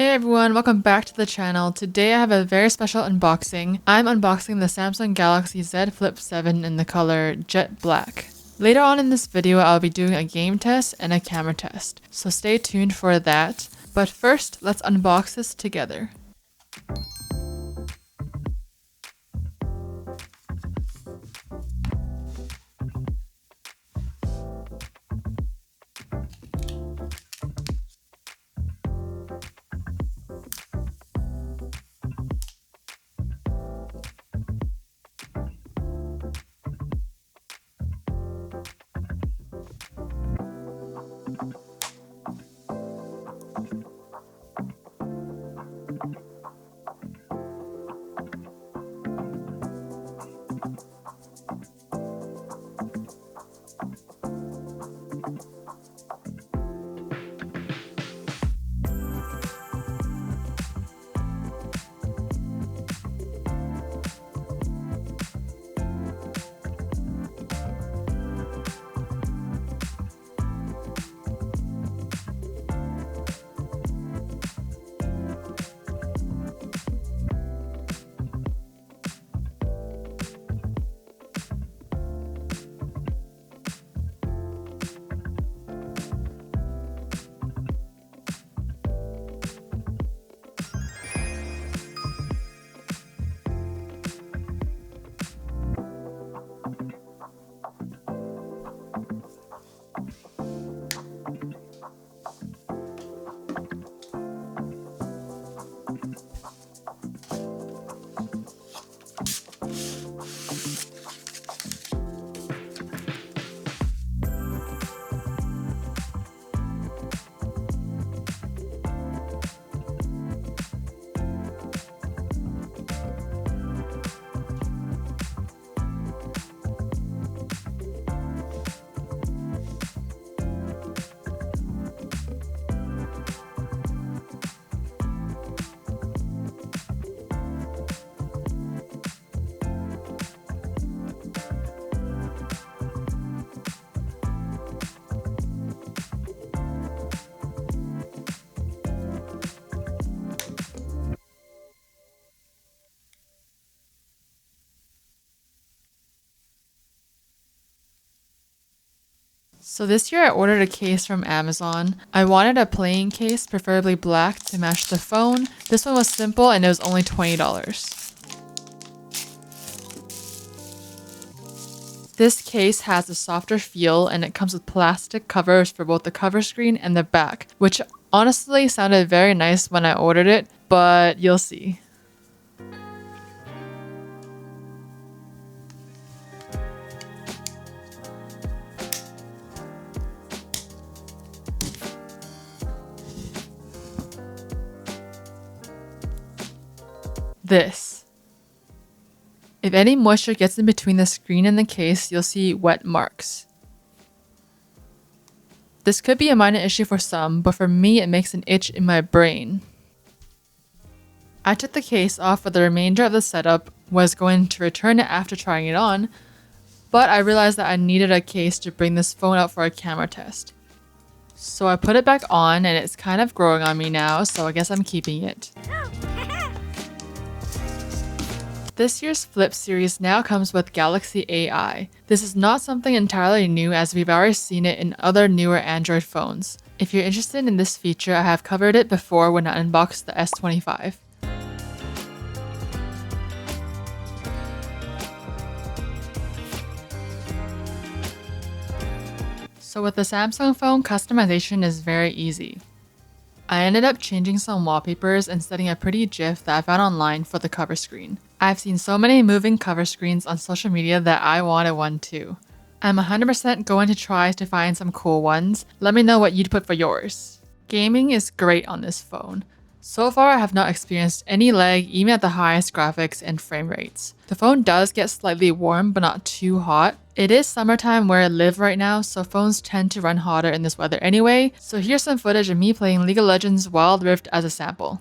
Hey everyone, welcome back to the channel. Today I have a very special unboxing. I'm unboxing the Samsung Galaxy Z Flip 7 in the color Jet Black. Later on in this video, I'll be doing a game test and a camera test, so stay tuned for that. But first, let's unbox this together. So this year I ordered a case from Amazon. I wanted a plain case, preferably black, to match the phone. This one was simple and it was only $20. This case has a softer feel and it comes with plastic covers for both the cover screen and the back, which honestly sounded very nice when I ordered it, but you'll see. This. If any moisture gets in between the screen and the case, you'll see wet marks. This could be a minor issue for some, but for me it makes an itch in my brain. I took the case off for the remainder of the setup, was going to return it after trying it on, but I realized that I needed a case to bring this phone out for a camera test. So I put it back on and it's kind of growing on me now, so I guess I'm keeping it. This year's Flip series now comes with Galaxy AI. This is not something entirely new as we've already seen it in other newer Android phones. If you're interested in this feature, I have covered it before when I unboxed the S25. So with the Samsung phone, customization is very easy. I ended up changing some wallpapers and setting a pretty GIF that I found online for the cover screen. I've seen so many moving cover screens on social media that I wanted one too. I'm 100% going to try to find some cool ones. Let me know what you'd put for yours. Gaming is great on this phone. So far I have not experienced any lag even at the highest graphics and frame rates. The phone does get slightly warm but not too hot. It is summertime where I live right now, so phones tend to run hotter in this weather anyway, so here's some footage of me playing League of Legends Wild Rift as a sample.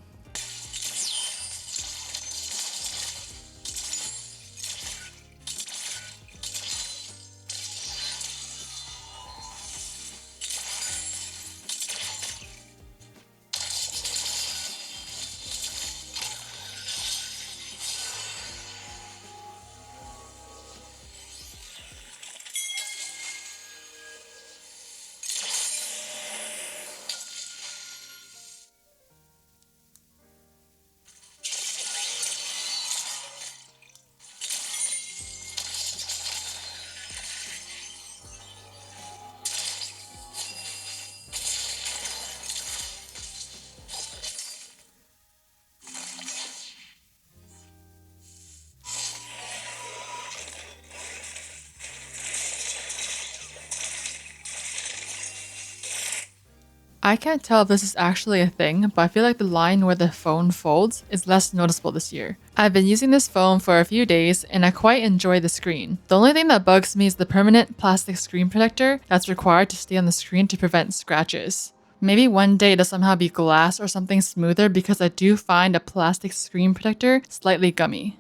I can't tell if this is actually a thing, but I feel like the line where the phone folds is less noticeable this year. I've been using this phone for a few days and I quite enjoy the screen. The only thing that bugs me is the permanent plastic screen protector that's required to stay on the screen to prevent scratches. Maybe one day it'll somehow be glass or something smoother because I do find a plastic screen protector slightly gummy.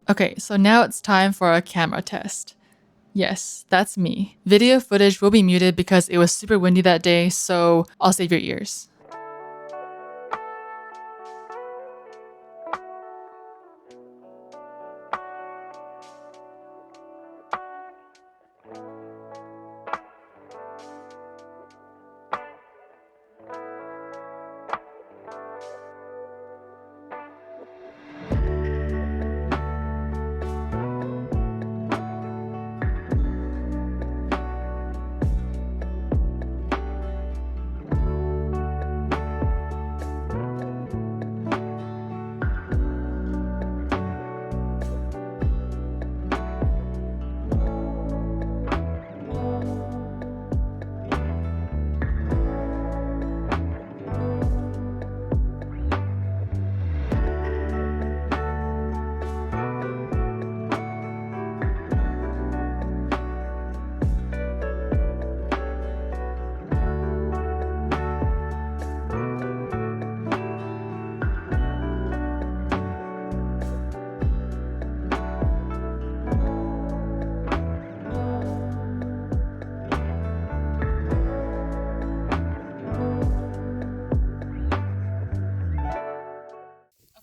Okay, so now it's time for a camera test. Yes, that's me. Video footage will be muted because it was super windy that day, so I'll save your ears.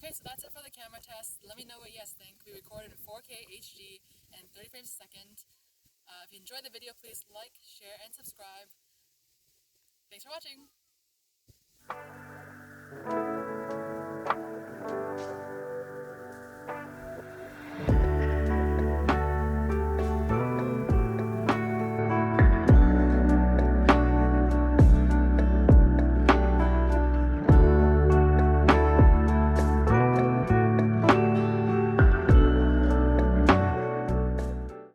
Okay, so that's it for the camera test. Let me know what you guys think. We recorded in 4K HD and 30 frames a second. If you enjoyed the video, please like, share, and subscribe. Thanks for watching!